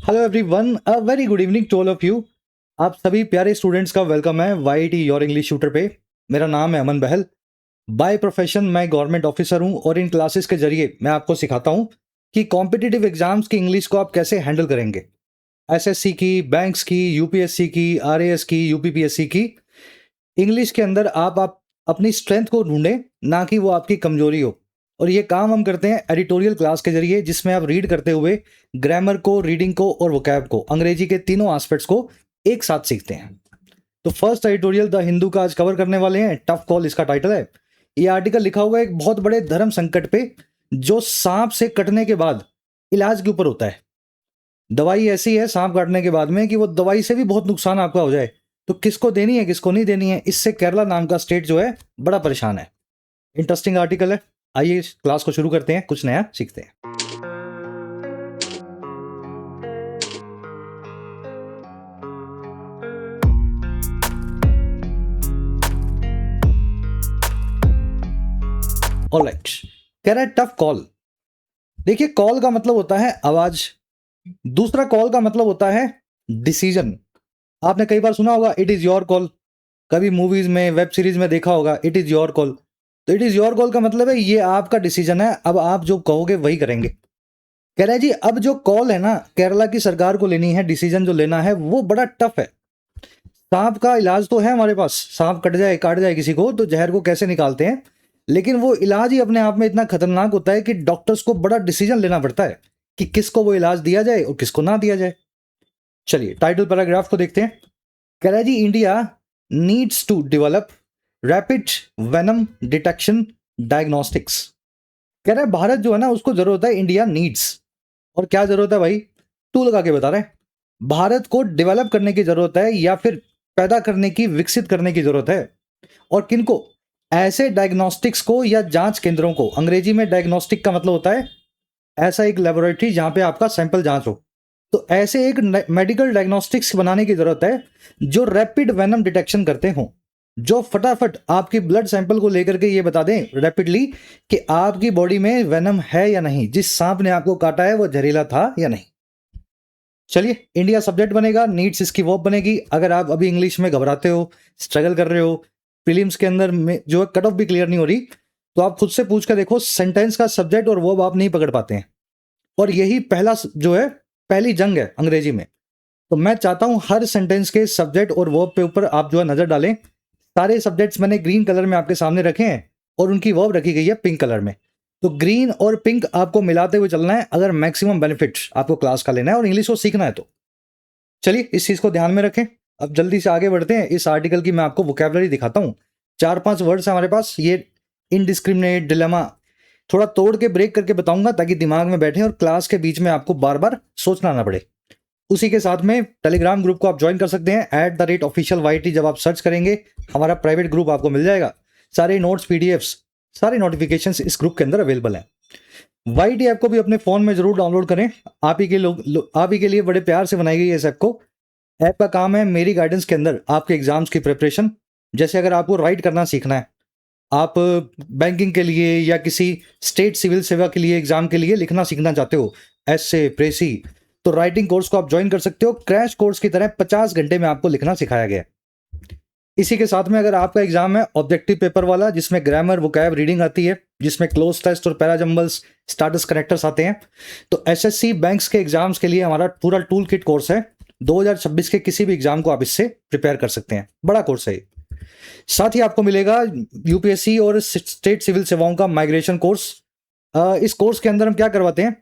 Hello everyone, a very good evening to all of you. आप सभी प्यारे students का वेलकम है वाईटी योर इंग्लिश शूटर पे। मेरा नाम है अमन बहल। बाय प्रोफेशन मैं गवर्नमेंट ऑफिसर हूं और इन क्लासेस के जरिए मैं आपको सिखाता हूं कि कॉम्पिटिटिव एग्जाम्स की इंग्लिश को आप कैसे हैंडल करेंगे। एसएससी की, बैंक्स की, यूपीएससी की, आरएएस की, यूपीपीएससी की। इंग्लिश के अंदर आप अपनी स्ट्रेंथ को ढूंढें, ना कि वो आपकी कमजोरी हो। और ये काम हम करते हैं एडिटोरियल क्लास के जरिए, जिसमें आप रीड करते हुए ग्रामर को, रीडिंग को और वोकैब को, अंग्रेजी के तीनों एस्पेक्ट्स को एक साथ सीखते हैं। तो फर्स्ट एडिटोरियल द हिंदू का आज कवर करने वाले हैं। टफ कॉल इसका टाइटल है। ये आर्टिकल लिखा हुआ है एक बहुत बड़े धर्म संकट पे, जो सांप से कटने के बाद इलाज के ऊपर होता है। दवाई ऐसी है सांप काटने के बाद में कि वो दवाई से भी बहुत नुकसान आपका हो जाए, तो किसको देनी है किसको नहीं देनी है, इससे केरला नाम का स्टेट जो है बड़ा परेशान है। इंटरेस्टिंग आर्टिकल है। आइए इस क्लास को शुरू करते हैं, कुछ नया सीखते हैं। ऑलराइट, कह रहा है टफ कॉल। देखिए, कॉल का मतलब होता है आवाज, दूसरा कॉल का मतलब होता है डिसीजन। आपने कई बार सुना होगा इट इज योर कॉल। कभी मूवीज में, वेब सीरीज में देखा होगा इट इज योर कॉल। तो इट इज योर कॉल का मतलब है ये आपका डिसीजन है, अब आप जो कहोगे वही करेंगे। कह रहा है जी, अब जो कॉल है ना, केरला की सरकार को लेनी है, डिसीजन जो लेना है वो बड़ा टफ है। सांप का इलाज तो है हमारे पास, सांप कट जाए, काट जाए किसी को तो जहर को कैसे निकालते हैं, लेकिन वो इलाज ही अपने आप में इतना खतरनाक होता है कि डॉक्टर्स को बड़ा डिसीजन लेना पड़ता है कि किसको वो इलाज दिया जाए और किसको ना दिया जाए। चलिए टाइटल पैराग्राफ को देखते हैं। कह रहा है जी, India needs to develop rapid venom detection diagnostics. कह रहा है भारत जो है ना, उसको जरूरत है, इंडिया नीड्स। और क्या जरूरत है भाई, तू लगा के बता रहे हैं। भारत को डेवलप करने की जरूरत है, या फिर पैदा करने की, विकसित करने की जरूरत है। और किनको? ऐसे डायग्नोस्टिक्स को या जांच केंद्रों को। अंग्रेजी में डायग्नोस्टिक का मतलब होता है ऐसा एक लेबोरेटरी जहां पे आपका सैंपल जांच हो। तो ऐसे एक मेडिकल डायग्नोस्टिक्स बनाने की जरूरत है जो रैपिड वेनम डिटेक्शन करते हों, जो फटाफट आपकी ब्लड सैंपल को लेकर के ये बता दें रैपिडली कि आपकी बॉडी में वेनम है या नहीं, जिस सांप ने आपको काटा है वो जहरीला था या नहीं। चलिए, इंडिया सब्जेक्ट बनेगा, नीड्स इसकी वर्ब बनेगी। अगर आप अभी इंग्लिश में घबराते हो, स्ट्रगल कर रहे हो, प्रीलिम्स के अंदर में जो है कट ऑफ भी क्लियर नहीं हो रही, तो आप खुद से पूछ कर देखो, सेंटेंस का सब्जेक्ट और वर्ब आप नहीं पकड़ पाते हैं। और यही पहला जो है, पहली जंग है अंग्रेजी में। तो मैं चाहता हूं हर सेंटेंस के सब्जेक्ट और वर्ब पे ऊपर आप जो है नजर डालें। सारे सब्जेक्ट्स मैंने ग्रीन कलर में आपके सामने रखे हैं और उनकी वर्ब रखी गई है पिंक कलर में। तो ग्रीन और पिंक आपको मिलाते हुए चलना है अगर मैक्सिमम बेनिफिट आपको क्लास का लेना है और इंग्लिश को सीखना है तो। चलिए इस चीज को ध्यान में रखें। अब जल्दी से आगे बढ़ते हैं। इस आर्टिकल की मैं आपको वोकैबुलरी दिखाता हूं। 4-5 वर्ड्स है हमारे पास। ये इनडिस्क्रिमिनेट, डिलेमा, थोड़ा तोड़ के ब्रेक करके बताऊंगा ताकि दिमाग में बैठे और क्लास के बीच में आपको बार बार सोचना ना पड़े। उसी के साथ में टेलीग्राम ग्रुप को आप ज्वाइन कर सकते हैं @officialYT। जब आप सर्च करेंगे हमारा प्राइवेट ग्रुप आपको मिल जाएगा। सारे नोट्स, पीडीएफ्स, सारे नोटिफिकेशंस इस ग्रुप के अंदर अवेलेबल हैं। YT ऐप को भी अपने फोन में जरूर डाउनलोड करें। आप ही के लिए बड़े प्यार से बनाई गई है इस ऐप को। ऐप का काम है मेरी गाइडेंस के अंदर आपके एग्जाम्स की प्रिपरेशन। जैसे अगर आपको राइट करना सीखना है, आप बैंकिंग के लिए या किसी स्टेट सिविल सेवा के लिए, एग्जाम के लिए लिखना सीखना चाहते हो, एसे, प्रेसी, तो राइटिंग कोर्स को आप ज्वाइन कर सकते हो। क्रैश कोर्स की तरह 50 घंटे में आपको लिखना सिखाया गया है। इसी के साथ में अगर आपका एग्जाम है ऑब्जेक्टिव पेपर वाला, जिसमें ग्रामर, वोकैब, रीडिंग आती है, जिसमें क्लोज टेस्ट और पैराजम्बल्स, स्टार्टर्स, कनेक्टर्स आते हैं, तो एसएससी बैंक्स के एग्जाम्स के लिए हमारा पूरा टूल किट कोर्स है। 2026 के किसी भी एग्जाम को आप इससे प्रिपेयर कर सकते हैं। बड़ा कोर्स है। साथ ही आपको मिलेगा यूपीएससी और स्टेट सिविल सेवाओं का माइग्रेशन कोर्स। इस कोर्स के अंदर हम क्या करवाते हैं,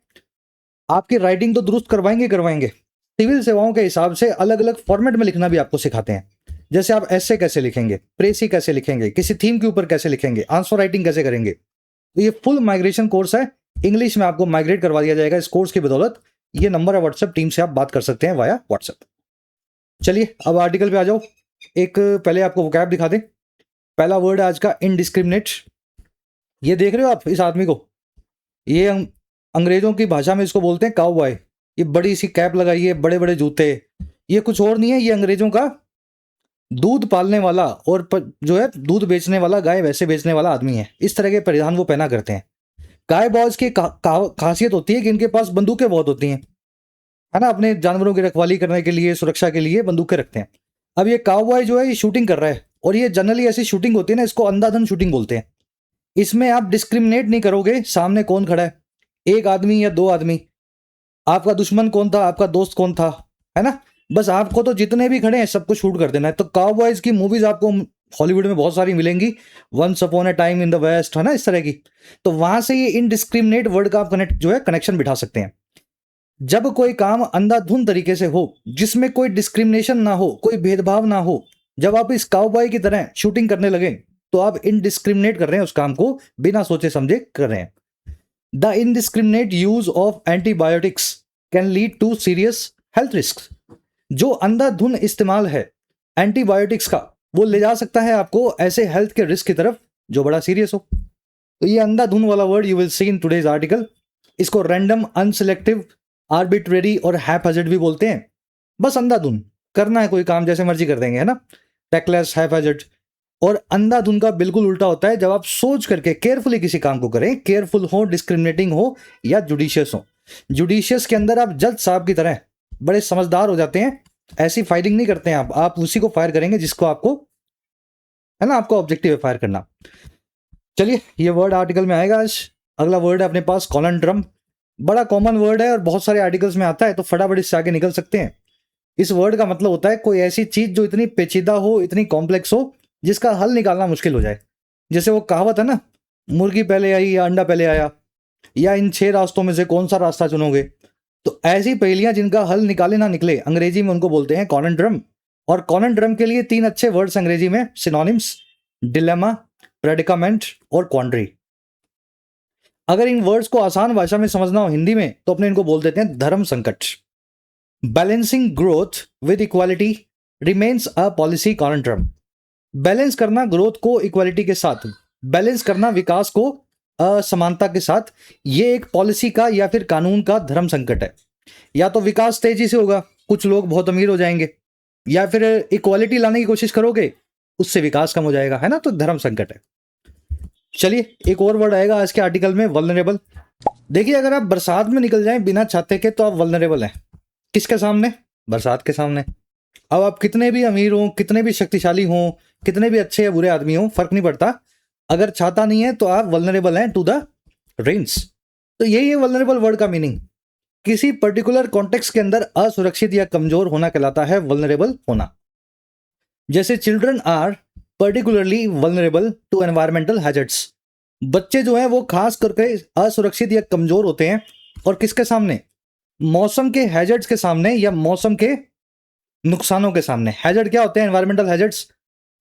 आपकी राइटिंग तो दुरुस्त करवाएंगे, सिविल सेवाओं के हिसाब से अलग अलग फॉर्मेट में लिखना भी आपको सिखाते हैं। जैसे आप ऐसे कैसे लिखेंगे, प्रेसी कैसे लिखेंगे, किसी थीम के ऊपर कैसे लिखेंगे, आंसर राइटिंग कैसे करेंगे। तो ये फुल माइग्रेशन कोर्स है। इंग्लिश में आपको माइग्रेट करवा दिया जाएगा इस कोर्स की बदौलत। ये नंबर है व्हाट्सएप, टीम से आप बात कर सकते हैं वाया व्हाट्सएप। चलिए अब आर्टिकल पे आ जाओ। एक पहले आपको वोकैब दिखा दें। पहला वर्ड है आज का इनडिस्क्रिमिनेट। ये देख रहे हो आप इस आदमी को, ये अंग्रेजों की भाषा में इसको बोलते हैं काउबॉय। ये बड़ी सी कैप लगाई है, बड़े बड़े जूते। ये कुछ और नहीं है, ये अंग्रेजों का दूध पालने वाला और जो है दूध बेचने वाला, गाय वैसे बेचने वाला आदमी है। इस तरह के परिधान वो पहना करते हैं। गाय बॉयज की खासियत होती है कि इनके पास बंदूकें बहुत होती हैं। है ना, अपने जानवरों की रखवाली करने के लिए, सुरक्षा के लिए बंदूकें रखते हैं। अब ये काउबॉय जो है ये शूटिंग कर रहा है, और ये जनरली ऐसी शूटिंग होती है ना, इसको अंधाधुंध शूटिंग बोलते हैं। इसमें आप डिस्क्रिमिनेट नहीं करोगे सामने कौन खड़ा है, एक आदमी या दो आदमी, आपका दुश्मन कौन था, आपका दोस्त कौन था, है ना, बस आपको तो जितने भी खड़े हैं सबको शूट कर देना है। तो काउबॉयज की मूवीज आपको हॉलीवुड में बहुत सारी मिलेंगी, once upon a time in the west, है ना, इस तरह की। तो वहां से ये इनडिस्क्रिमिनेट वर्ड का आप कनेक्शन बिठा सकते हैं। जब कोई काम अंधाधुंध तरीके से हो, जिसमें कोई डिस्क्रिमिनेशन ना हो, कोई भेदभाव ना हो, जब आप इस काउबॉय की तरह शूटिंग करने लगे, तो आप इनडिस्क्रिमिनेट कर रहे हैं, उस काम को बिना सोचे समझे कर रहे हैं। The indiscriminate use of antibiotics can lead to serious health risk. जो अंधाधुंध इस्तेमाल है एंटीबायोटिक्स का, वो ले जा सकता है आपको ऐसे हेल्थ के रिस्क की तरफ जो बड़ा सीरियस हो। तो ये अंधाधुंध वाला word you will see in today's article. इसको रैंडम, अनसिलेक्टिव, आर्बिट्रेरी और हैपहैज़र्ड भी बोलते हैं। बस अंधाधुंध करना है कोई काम, जैसे मर्जी कर देंगे, है ना, रेकलेस, हैपहैज़र्ड। और अंधाधुंध का बिल्कुल उल्टा होता है जब आप सोच करके केयरफुली किसी काम को करें, केयरफुल हो, डिस्क्रिमिनेटिंग हो या जुडिशियस हो। जुडिशियस के अंदर आप जज साहब की तरह बड़े समझदार हो जाते हैं, ऐसी फायरिंग नहीं करते हैं आप उसी को फायर करेंगे जिसको आपको, है ना, आपका ऑब्जेक्टिव है फायर करना। चलिए, ये वर्ड आर्टिकल में आएगा आज। अगला वर्ड है अपने पास कॉलंड्रम। बड़ा कॉमन वर्ड है और बहुत सारे आर्टिकल्स में आता है, तो फटाफट इससे आगे निकल सकते हैं। इस वर्ड का मतलब होता है कोई ऐसी चीज जो इतनी पेचीदा हो, इतनी कॉम्प्लेक्स हो, जिसका हल निकालना मुश्किल हो जाए। जैसे वो कहावत है ना, मुर्गी पहले आई या अंडा पहले आया, या इन 6 रास्तों में से कौन सा रास्ता चुनोगे। तो ऐसी पहेलियां जिनका हल निकाले ना निकले, अंग्रेजी में उनको बोलते हैं कॉलंड्रम। और कॉलंड्रम के लिए 3 अच्छे वर्ड्स अंग्रेजी में, सिनोनिम्स, डिलेमा, प्रेडिकामेंट और क्वांड्री। अगर इन वर्ड्स को आसान भाषा में समझना हो हिंदी में, तो अपने इनको बोल देते हैं धर्म संकट। Balancing growth with equality remains a policy conundrum. Balance करना ग्रोथ को इक्वालिटी के साथ, बैलेंस करना विकास को असमानता के साथ, ये एक पॉलिसी का या फिर कानून का धर्म संकट है। या तो विकास तेजी से होगा, कुछ लोग बहुत अमीर हो जाएंगे, या फिर इक्वालिटी लाने की कोशिश करोगे, उससे विकास कम हो जाएगा, है ना, तो धर्म संकट है। चलिए, एक और वर्ड आएगा आज के आर्टिकल में, वल्नरेबल। देखिए, अगर आप बरसात में निकल जाएं बिना छाते के, तो आप वल्नरेबल हैं। किसके सामने? बरसात के सामने। अब आप कितने भी अमीर हो, कितने भी शक्तिशाली हो, कितने भी अच्छे या बुरे आदमी हो, फर्क नहीं पड़ता, अगर छाता नहीं है तो आप वल्नरेबल हैं टू द रेन्स। तो यही है वल्नरेबल वर्ड का मीनिंग। किसी पर्टिकुलर कॉन्टेक्स्ट के अंदर असुरक्षित या कमजोर होना कहलाता है वल्नरेबल होना। जैसे children are particularly vulnerable to environmental hazards. बच्चे जो हैं वो खास करके असुरक्षित या कमजोर होते हैं, और किसके सामने? मौसम के हैजर्ड्स के सामने, या मौसम के नुकसानों के सामने। हैजर्ड क्या होते हैं? एनवायरमेंटल हैजर्ड्स,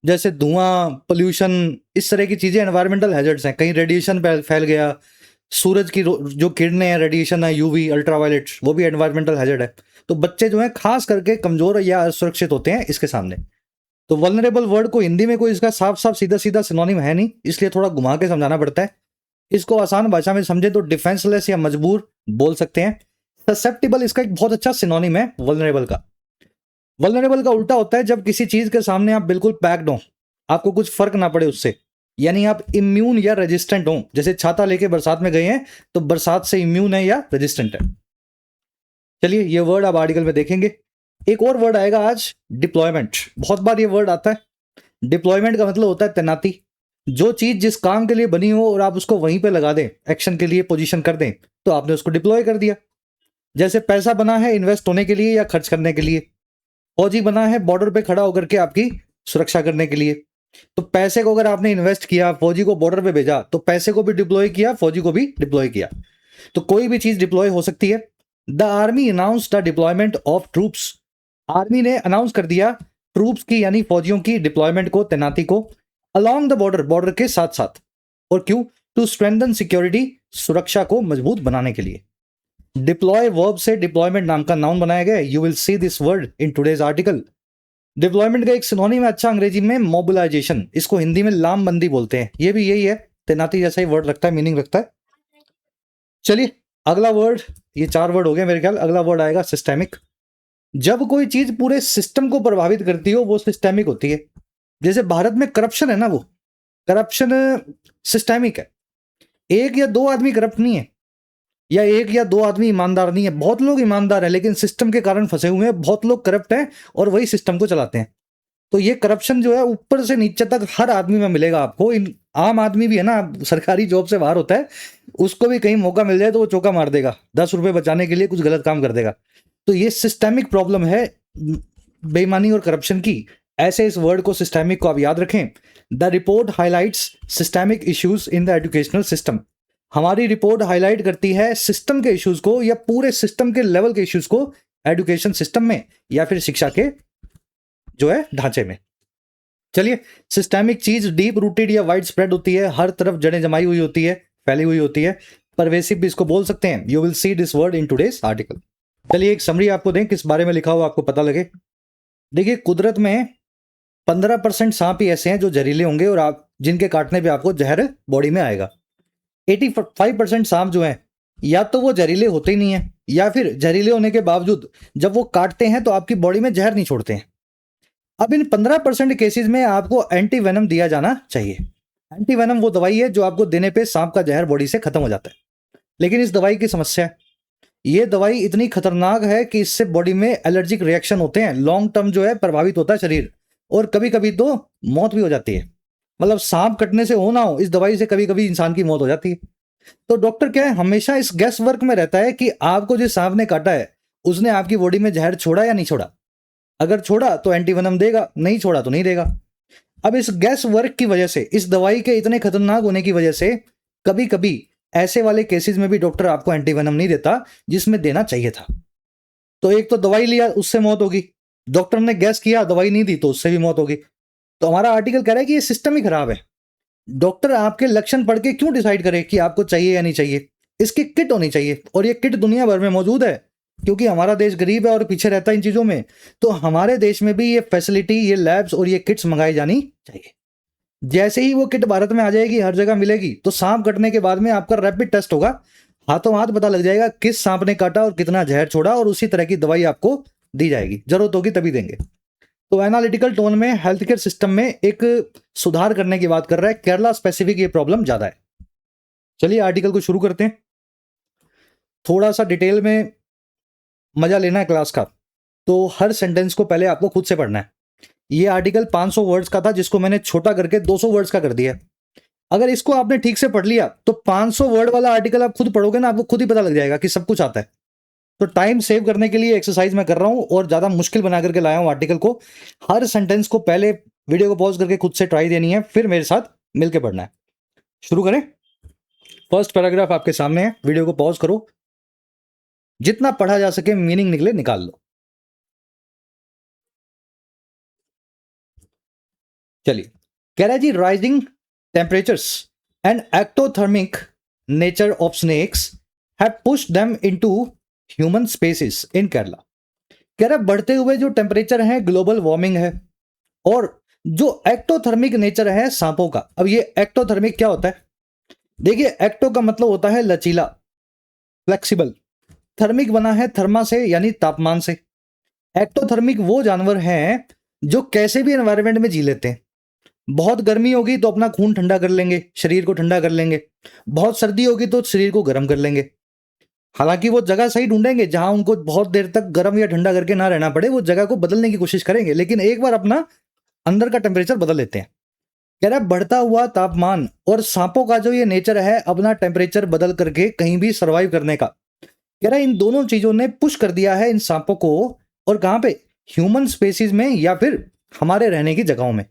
जैसे धुआं, पोल्यूशन, इस तरह की चीजें एनवायरमेंटल हैजर्ड्स हैं। कहीं रेडिएशन फैल गया, सूरज की जो किरणें हैं, रेडिएशन है, यूवी, अल्ट्रावायलेट, वो भी एनवायरमेंटल हैजर्ड है। तो बच्चे जो हैं खास करके कमजोर या असुरक्षित होते हैं इसके सामने। तो वल्नरेबल वर्ड को हिंदी में कोई इसका साफ साफ सीधा सीधा सिनोनिम है नहीं, इसलिए थोड़ा घुमा के समझाना पड़ता है। इसको आसान भाषा में समझे तो डिफेंसलेस या मजबूर बोल सकते हैं। ससेप्टिबल इसका एक बहुत अच्छा सिनोनिम है वल्नरेबल का। वल्नरेबल का उल्टा होता है जब किसी चीज के सामने आप बिल्कुल पैक्ड हो, आपको कुछ फर्क ना पड़े उससे, यानी आप इम्यून या रेजिस्टेंट हो। जैसे छाता लेके बरसात में गए हैं, तो बरसात से इम्यून है या रेजिस्टेंट है। चलिए, ये वर्ड आप आर्टिकल में देखेंगे। एक और वर्ड आएगा आज, डिप्लॉयमेंट। बहुत बार ये वर्ड आता है। डिप्लॉयमेंट का मतलब होता है तैनाती। जो चीज जिस काम के लिए बनी हो और आप उसको वहीं पे लगा दें, एक्शन के लिए पोजीशन कर दें, तो आपने उसको डिप्लॉय कर दिया। जैसे पैसा बना है इन्वेस्ट होने के लिए या खर्च करने के लिए, फौजी बना है बॉर्डर पे खड़ा होकर के आपकी सुरक्षा करने के लिए। तो पैसे को अगर आपने इन्वेस्ट किया, फौजी को बॉर्डर पे भेजा, तो पैसे को भी डिप्लॉय किया, फौजी को भी डिप्लॉय किया। तो कोई भी चीज डिप्लॉय हो सकती है। The army announce the deployment of troops. Army ने अनाउंस कर दिया ट्रूप्स की, यानी फौजियों की डिप्लॉयमेंट को, तैनाती को, अलोंग द बॉर्डर, बॉर्डर के साथ साथ। और क्यों? टू स्ट्रेंथन सिक्योरिटी, सुरक्षा को मजबूत बनाने के लिए। डिप्लॉय वर्ब से डिप्लॉयमेंट नाम का नाउन बनाया गया है। You will see this word in today's article. Deployment का एक सिनोनिम है अच्छा अंग्रेजी में, मोबिलाइजेशन। इसको हिंदी में लामबंदी बोलते हैं। ये भी यही है, तैनाती जैसा ही वर्ड रखता है, मीनिंग रखता है। चलिए, अगला वर्ड, ये 4 वर्ड हो गए मेरे ख्याल। अगला वर्ड आएगा सिस्टेमिक। जब कोई चीज पूरे सिस्टम को प्रभावित करती हो, वो सिस्टेमिक होती है। जैसे भारत में करप्शन है ना, वो करप्शन सिस्टेमिक है। एक या दो आदमी करप्ट नहीं है, या एक या दो आदमी ईमानदार नहीं है, बहुत लोग ईमानदार है लेकिन सिस्टम के कारण फंसे हुए हैं, बहुत लोग करप्ट हैं और वही सिस्टम को चलाते हैं। तो ये करप्शन जो है ऊपर से नीचे तक हर आदमी में मिलेगा आपको। इन आम आदमी भी है ना, सरकारी जॉब से बाहर होता है, उसको भी कहीं मौका मिल जाए तो वो चौका मार देगा, 10 रुपए बचाने के लिए कुछ गलत काम कर देगा। तो ये सिस्टेमिक प्रॉब्लम है बेईमानी और करप्शन की। ऐसे इस वर्ड को सिस्टेमिक को आप याद रखें। The report highlights systemic issues in the educational system. हमारी रिपोर्ट हाईलाइट करती है सिस्टम के इश्यूज को या पूरे सिस्टम के लेवल के इश्यूज को एजुकेशन सिस्टम में या फिर शिक्षा के जो है ढांचे में। चलिए, सिस्टेमिक चीज डीप रूटेड या वाइड स्प्रेड होती है, हर तरफ जड़ें जमाई हुई होती है, फैली हुई होती है। परवेसिव भी इसको बोल सकते हैं। You will see this word in today's article. चलिए एक समरी आपको दें किस बारे में लिखा हुआ आपको पता लगे। देखिए, कुदरत में 15% सांप ही ऐसे हैं जो जहरीले होंगे और आप जिनके काटने पे आपको जहर बॉडी में आएगा। 85% सांप जो हैं या तो वो जहरीले होते ही नहीं है या फिर जहरीले होने के बावजूद जब वो काटते हैं तो आपकी बॉडी में जहर नहीं छोड़ते हैं। अब इन 15% केसेस में आपको एंटी वेनम दिया जाना चाहिए। एंटी वेनम वो दवाई है जो आपको देने पे सांप का जहर बॉडी से खत्म हो जाता है। लेकिन इस दवाई की समस्या है, ये दवाई इतनी खतरनाक है कि इससे बॉडी में एलर्जिक रिएक्शन होते हैं, लॉन्ग टर्म जो है प्रभावित होता है शरीर, और कभी कभी तो मौत भी हो जाती है। मतलब सांप कटने से हो ना हो, इस दवाई से कभी कभी इंसान की मौत हो जाती है। तो डॉक्टर क्या है, हमेशा इस गैस वर्क में रहता है कि आपको जिस सांप ने काटा है उसने आपकी बॉडी में जहर छोड़ा या नहीं छोड़ा। अगर छोड़ा तो एंटीवेनम देगा, नहीं छोड़ा तो नहीं देगा। अब इस गैस वर्क की वजह से, इस दवाई के इतने खतरनाक होने की वजह से कभी कभी ऐसे वाले केसेस में भी डॉक्टर आपको एंटीवेनम नहीं देता जिसमें देना चाहिए था। तो एक तो दवाई लिया उससे मौत होगी, डॉक्टर ने गैस किया दवाई नहीं दी तो उससे भी मौत होगी। तो हमारा आर्टिकल कह रहा है कि ये सिस्टम ही खराब है। डॉक्टर आपके लक्षण पढ़ के क्यों डिसाइड करे कि आपको चाहिए या नहीं चाहिए। इसकी किट होनी चाहिए और ये किट दुनिया भर में मौजूद है, क्योंकि हमारा देश गरीब है और पीछे रहता है इन चीजों में। तो हमारे देश में भी ये फैसिलिटी, ये लैब्स और ये किट्स मंगाई जानी चाहिए। जैसे ही वो किट भारत में आ जाएगी, हर जगह मिलेगी, तो सांप कटने के बाद में आपका रैपिड टेस्ट होगा, हाथों हाथ पता लग जाएगा किस सांप ने काटा और कितना जहर छोड़ा, और उसी तरह की दवाई आपको दी जाएगी। जरूरत होगी तभी देंगे। तो एनालिटिकल टोन में हेल्थ केयर सिस्टम में एक सुधार करने की बात कर रहा है। केरला स्पेसिफिक ये प्रॉब्लम ज्यादा है। चलिए आर्टिकल को शुरू करते हैं। थोड़ा सा डिटेल में मजा लेना है क्लास का, तो हर सेंटेंस को पहले आपको खुद से पढ़ना है। ये आर्टिकल 500 वर्ड्स का था जिसको मैंने छोटा करके 200 वर्ड्स का कर दिया। अगर इसको आपने ठीक से पढ़ लिया तो 500 वर्ड वाला आर्टिकल आप खुद पढ़ोगे ना, आपको खुद ही पता लग जाएगा कि सब कुछ आता है। तो टाइम सेव करने के लिए एक्सरसाइज मैं कर रहा हूं और ज्यादा मुश्किल बना करके लाया हूं आर्टिकल को। हर सेंटेंस को पहले वीडियो को पॉज करके खुद से ट्राई देनी है, फिर मेरे साथ मिलकर पढ़ना है। शुरू करें। फर्स्ट पैराग्राफ आपके सामने है, वीडियो को पॉज करो, जितना पढ़ा जा सके मीनिंग निकले निकाल लो। चलिए, कह रहा है जी, rising temperatures and ectothermic nature of snakes have pushed them into human spaces in Kerala. कह रहा है बढ़ते हुए जो टेम्परेचर है, ग्लोबल वार्मिंग है, और जो एक्टोथर्मिक नेचर है सांपों का। अब ये एक्टोथर्मिक क्या होता है? देखिए, एक्टो का मतलब होता है लचीला, फ्लेक्सिबल। थर्मिक बना है थर्मा से यानी तापमान से। एक्टोथर्मिक वो जानवर हैं जो कैसे भी एनवायरनमेंट में जी लेते हैं। बहुत गर्मी होगी तो अपना खून ठंडा कर लेंगे, शरीर को ठंडा कर लेंगे। बहुत सर्दी होगी तो शरीर को गर्म कर लेंगे। हालांकि वो जगह सही ढूंढेंगे जहां उनको बहुत देर तक गर्म या ठंडा करके ना रहना पड़े, वो जगह को बदलने की कोशिश करेंगे, लेकिन एक बार अपना अंदर का टेम्परेचर बदल लेते हैं। कह रहा है बढ़ता हुआ तापमान और सांपों का जो ये नेचर है अपना टेम्परेचर बदल करके कहीं भी सर्वाइव करने का, कह रहा है इन दोनों चीजों ने पुश कर दिया है इन सांपों को। और कहां पे? ह्यूमन स्पेसीज में या फिर हमारे रहने की जगहों में।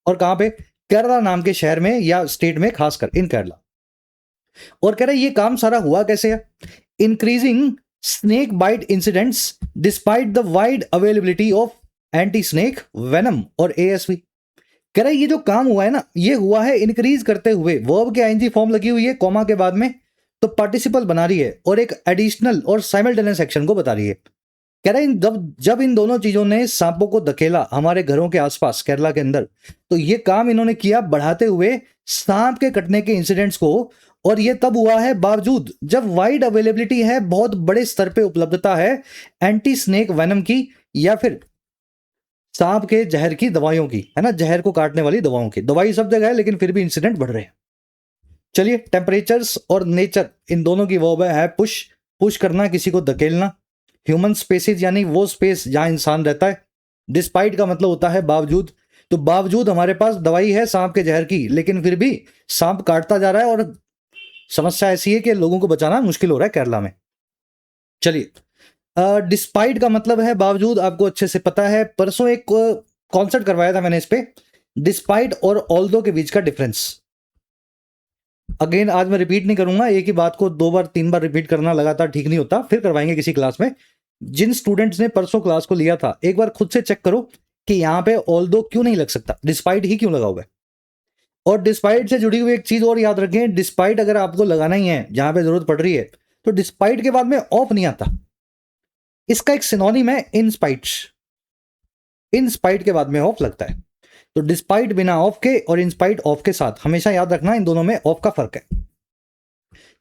और कहां पे? केरला नाम के शहर में या स्टेट में, खासकर इन केरला। और कह रहा है ये काम सारा हुआ कैसे है? Increasing snake bite incidents despite the wide availability of anti snake venom और ASV। कह रहा है ये जो काम हुआ है ना, ये हुआ है इंक्रीज करते हुए। वर्ब के ING फॉर्म लगी हुई है कॉमा के बाद में, तो पार्टिसिपल बना रही है और एक एडिशनल और साइमल्टेनियस एक्शन को बता रही है। कह रहा है जब इन दोनों चीजों ने सांपों को धकेला हमारे घरों के आसपास केरला के अंदर, तो ये काम इन्होंने किया बढ़ाते हुए सांप के कटने के इंसिडेंट्स को। और ये तब हुआ है बावजूद जब वाइड अवेलेबिलिटी है, बहुत बड़े स्तर पे उपलब्धता है एंटी स्नेक वेनम की या फिर सांप के जहर की दवाइयों की, है ना, जहर को काटने वाली दवाओं की। दवाई सब जगह है लेकिन फिर भी इंसिडेंट बढ़ रहे हैं। चलिए, टेम्परेचर्स और नेचर इन दोनों की वर्ब है पुश, पुश करना, किसी को धकेलना। ह्यूमन स्पेसिस यानी वो स्पेस जहां इंसान रहता है। डिस्पाइट का मतलब होता है बावजूद, तो बावजूद हमारे पास दवाई है सांप के जहर की, लेकिन फिर भी सांप काटता जा रहा है और समस्या ऐसी है कि लोगों को बचाना मुश्किल हो रहा है केरला में। चलिए, डिस्पाइट का मतलब है बावजूद, आपको अच्छे से पता है, परसों एक कॉन्सेप्ट करवाया था मैंने इस पे, डिस्पाइट और ऑल्दो के बीच का डिफरेंस। अगेन आज मैं रिपीट नहीं करूंगा, एक ही बात को 2 बार 3 बार रिपीट करना लगातार ठीक नहीं होता, फिर करवाएंगे किसी क्लास में। जिन स्टूडेंट्स ने परसों क्लास को लिया था, एक बार खुद से चेक करो कि यहाँ पे ऑल्दो क्यों नहीं लग सकता, डिस्पाइट ही क्यों लगा हुआ है। और डिस्पाइट से जुड़ी हुई एक चीज और याद रखें, डिस्पाइट अगर आपको लगाना ही है जहां पे जरूरत पड़ रही है, तो डिस्पाइट के बाद में ऑफ नहीं आता, इसका एक सिनोनिम है इनस्पाइट। इनस्पाइट के बाद में ऑफ लगता है, तो डिस्पाइट बिना ऑफ के और इनस्पाइट ऑफ के साथ, हमेशा याद रखना इन दोनों में ऑफ का फर्क है।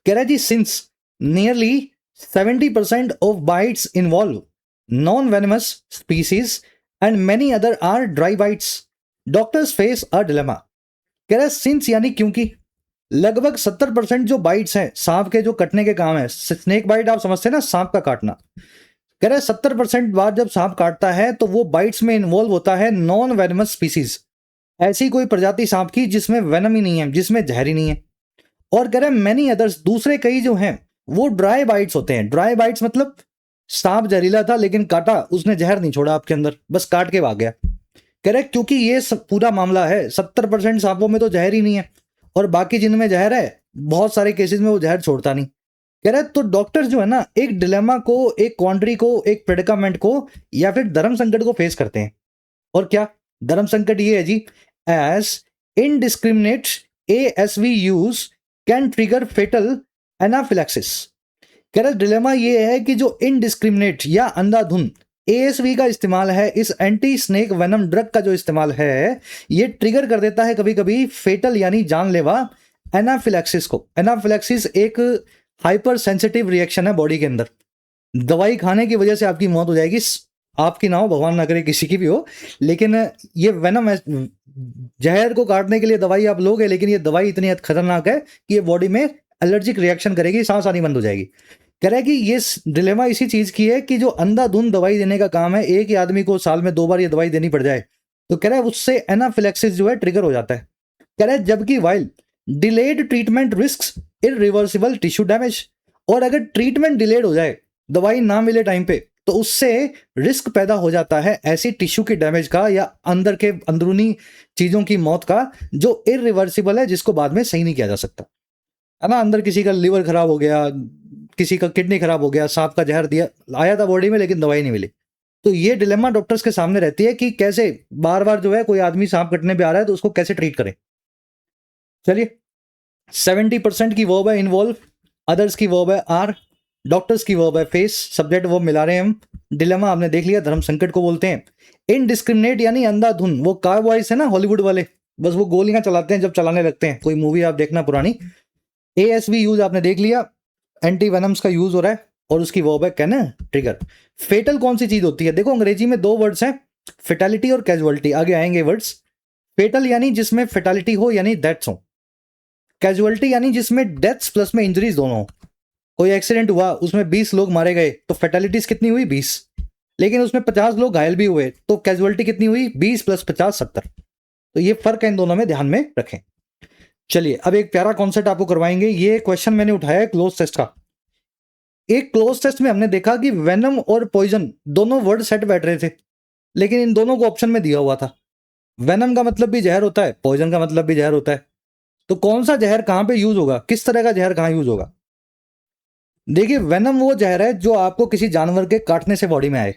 कह रहा जी, since nearly 70% of bites involve non venomous species and many other are dry bites, doctors face a dilemma. कह रहा है सिंस यानी क्योंकि लगभग 70% जो बाइट्स हैं सांप के, जो कटने के काम है, स्नेक बाइट आप समझते हैं ना, सांप का काटना। कह रहे 70% बार जब सांप काटता है तो वो बाइट्स में इन्वॉल्व होता है नॉन वेनमस स्पीसीज, ऐसी कोई प्रजाति सांप की जिसमें वेनम ही नहीं है, जिसमें जहर ही नहीं है। और कह रहे मैनी अदर्स, दूसरे कई जो हैं वो ड्राई बाइट्स होते हैं। ड्राई बाइट्स मतलब सांप जहरीला था लेकिन काटा, उसने जहर नहीं छोड़ा आपके अंदर, बस काट के भाग गया। कह रहे क्योंकि ये पूरा मामला है, 70% सांपों में तो जहर ही नहीं है, और बाकी जिनमें जहर है बहुत सारे केसेस में वो जहर छोड़ता नहीं। कह रहे तो डॉक्टर्स जो है ना, एक डिलेमा को, एक क्वांड्री को, एक प्रेडिकामेंट को, या फिर धर्म संकट को फेस करते हैं। और क्या धर्म संकट ये है जी, as indiscriminate ASV use can trigger fatal anaphylaxis. कह रहे डिलेमा ये है कि जो इनडिस्क्रिमिनेट या अंधाधुंध ASV का इस्तेमाल है, इस एंटी स्नेक वेनम ड्रग का जो इस्तेमाल है, ये ट्रिगर कर देता है कभी कभी फेटल यानी जानलेवा एनाफिलैक्सिस को। एनाफिलैक्सिस एक हाइपर सेंसिटिव रिएक्शन है बॉडी के अंदर, दवाई खाने की वजह से आपकी मौत हो जाएगी, आपकी ना हो, भगवान ना करे किसी की भी हो, लेकिन ये वेनम, जहर को काटने के लिए दवाई आप लोगे, लेकिन ये दवाई इतनी खतरनाक है कि ये बॉडी में एलर्जिक रिएक्शन करेगी, सांस आनी बंद हो जाएगी। कह रहा है कि ये डिलेमा इसी चीज की है कि जो अंधाधुंध दवाई देने का काम है, एक ही आदमी को साल में 2 बार ये दवाई देनी पड़ जाए, तो कह रहा है उससे एनाफिलैक्सिस जो है ट्रिगर हो जाता है। कह रहा है जबकि while delayed treatment risks irreversible tissue damage, और अगर ट्रीटमेंट डिलेड हो जाए, दवाई ना मिले टाइम पे, तो उससे रिस्क पैदा हो जाता है ऐसी टिश्यू के डैमेज का, या अंदर के अंदरूनी चीजों की मौत का, जो इरिवर्सिबल है, जिसको बाद में सही नहीं किया जा सकता, है ना। अंदर किसी का लिवर खराब हो गया, किसी का किडनी खराब हो गया, सांप का जहर दिया आया था बॉडी में लेकिन दवाई नहीं मिली, तो ये डिलेमा डॉक्टर्स के सामने रहती है कि कैसे बार बार जो है कोई आदमी सांप कटने पे आ रहा है तो उसको कैसे ट्रीट करें। चलिए, 70% की वर्ब है इन्वॉल्व, अदर्स की वर्ब है आर, डॉक्टर्स की वर्ब है फेस, सब्जेक्ट वर्ब मिला रहे हैं हम। डिलेमा आपने देख लिया, धर्म संकट को बोलते हैं। इनडिस्क्रिमिनेट यानी अंधाधुंध, वो कार्बॉयज है ना हॉलीवुड वाले, बस वो गोलियां चलाते हैं जब चलाने लगते हैं, कोई मूवी आप देखना पुरानी। ASV यूज आपने देख लिया, एंटी वेनम्स का यूज हो रहा है, और उसकी वर्ब है कैन ट्रिगर। फेटल कौन सी चीज होती है, देखो अंग्रेजी में 2 वर्ड्स हैं, फेटालिटी और कैजुअलिटी, आगे आएंगे वर्ड्स। फेटल यानी जिसमें फेटालिटी हो यानी डेथ्स हो, कैजुअलिटी यानी जिसमें डेथ्स प्लस में इंजरीज दोनों हो। कोई एक्सीडेंट हुआ, उसमें 20 लोग मारे गए, तो फेटालिटीज कितनी हुई 20, लेकिन उसमें 50 लोग घायल भी हुए, तो कैजुअलिटी कितनी हुई 20 + 50 70। तो ये फर्क है इन दोनों में, ध्यान में रखें। चलिए, अब एक प्यारा कॉन्सेप्ट आपको करवाएंगे, ये क्वेश्चन मैंने उठाया है क्लोज टेस्ट का। एक क्लोज टेस्ट में हमने देखा कि वेनम और पॉइजन दोनों वर्ड सेट बैठ रहे थे, लेकिन इन दोनों को ऑप्शन में दिया हुआ था। वेनम का मतलब भी जहर होता है, पॉइजन का मतलब भी जहर होता है, तो कौन सा जहर कहां पे यूज होगा, किस तरह का जहर कहां यूज होगा। देखिए, वेनम वो जहर है जो आपको किसी जानवर के काटने से बॉडी में आए।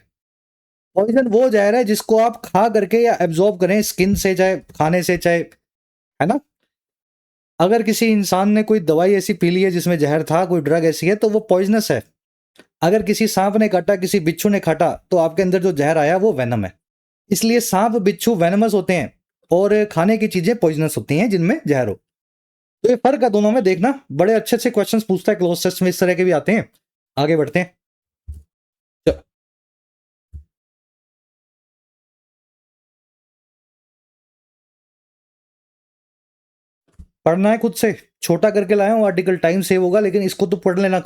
पॉइजन वो जहर है जिसको आप खा करके या एब्जॉर्ब करें, स्किन से, चाहे खाने से, चाहे, है ना। अगर किसी इंसान ने कोई दवाई ऐसी पी ली है जिसमें जहर था, कोई ड्रग ऐसी है, तो वो पॉइजनस है। अगर किसी सांप ने काटा, किसी बिच्छू ने काटा, तो आपके अंदर जो जहर आया वो वेनम है। इसलिए सांप बिच्छू वेनमस होते हैं, और खाने की चीजें पॉइजनस होती हैं जिनमें जहर हो। तो ये फर्क है दोनों में, देखना बड़े अच्छे अच्छे क्वेश्चंस पूछता है क्लोज टेस्ट में, इस तरह के भी आते हैं। आगे बढ़ते हैं। पढ़ना है खुद से, छोटा करके लाया हूं आर्टिकल, टाइम सेव होगा, लेकिन इसको तो पढ़ लेना,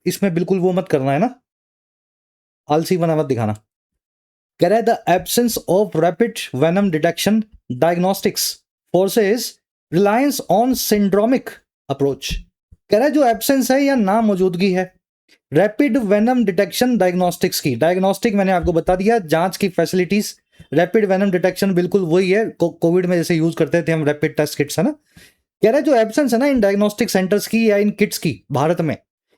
इसमें बिल्कुल वो मत करना है ना, आलसी बना मत दिखाना। कह रहा है the absence of rapid venom detection diagnostics forces reliance on syndromic approach. कह रहा है जो एब्सेंस है या ना मौजूदगी है रैपिड वेनम डिटेक्शन डायग्नोस्टिक्स की, डायग्नोस्टिक मैंने आपको बता दिया, जांच की फैसिलिटीज, रैपिड वेनम डिटेक्शन बिल्कुल वही है, कोविड में जैसे यूज करते थे हम रैपिड टेस्ट किट्स, है ना। कह रहा है जो एब्सेंस है ना इन डायग्नोस्टिक सेंटर्स की या इन किट्स की भारत में,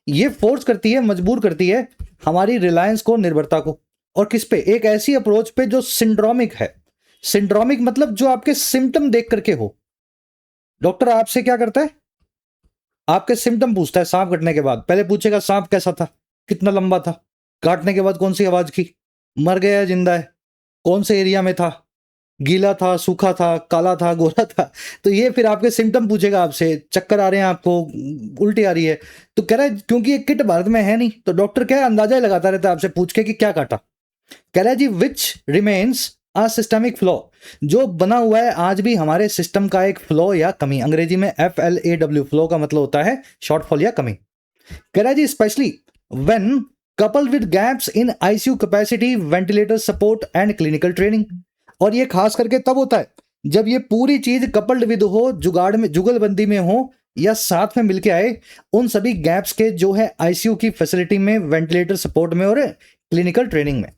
ये फोर्स करती है, मजबूर करती है हमारी रिलायंस को, निर्भरता को, और किस पे, एक ऐसी अप्रोच पे जो सिंड्रोमिक है। सिंड्रोमिक मतलब जो आपके सिम्टम देख करके हो। डॉक्टर आपसे क्या करता है, आपके सिम्टम पूछता है सांप कटने के बाद, पहले पूछेगा सांप कैसा था, कितना लंबा था, काटने के बाद कौन सी आवाज की, मर गया है जिंदा है, कौन से एरिया में था, गीला था, सूखा था, काला था, गोरा था। तो ये फिर आपके सिम्टम पूछेगा आपसे, चक्कर आ रहे हैं आपको, उल्टी आ रही है, तो कह रहा है क्योंकि ये किट भारत में है नहीं, तो डॉक्टर क्या है अंदाजा ही लगाता रहता है आपसे पूछ के कि क्या काटा। कह रहा है जी which remains a systemic flaw, जो बना हुआ है आज भी हमारे सिस्टम का एक फ्लॉ या कमी, अंग्रेजी में FLAW, फ्लॉ का मतलब होता है शॉर्टफॉल या कमी। कह रहा है जी specially when coupled with gaps in ICU capacity, ventilator support and clinical training. और ये खास करके तब होता है जब ये पूरी चीज कपल्ड विद हो, जुगाड़ में, जुगलबंदी में हो, या साथ में मिलके आए उन सभी गैप्स के जो है ICU की फैसिलिटी में, वेंटिलेटर सपोर्ट में और क्लिनिकल ट्रेनिंग में।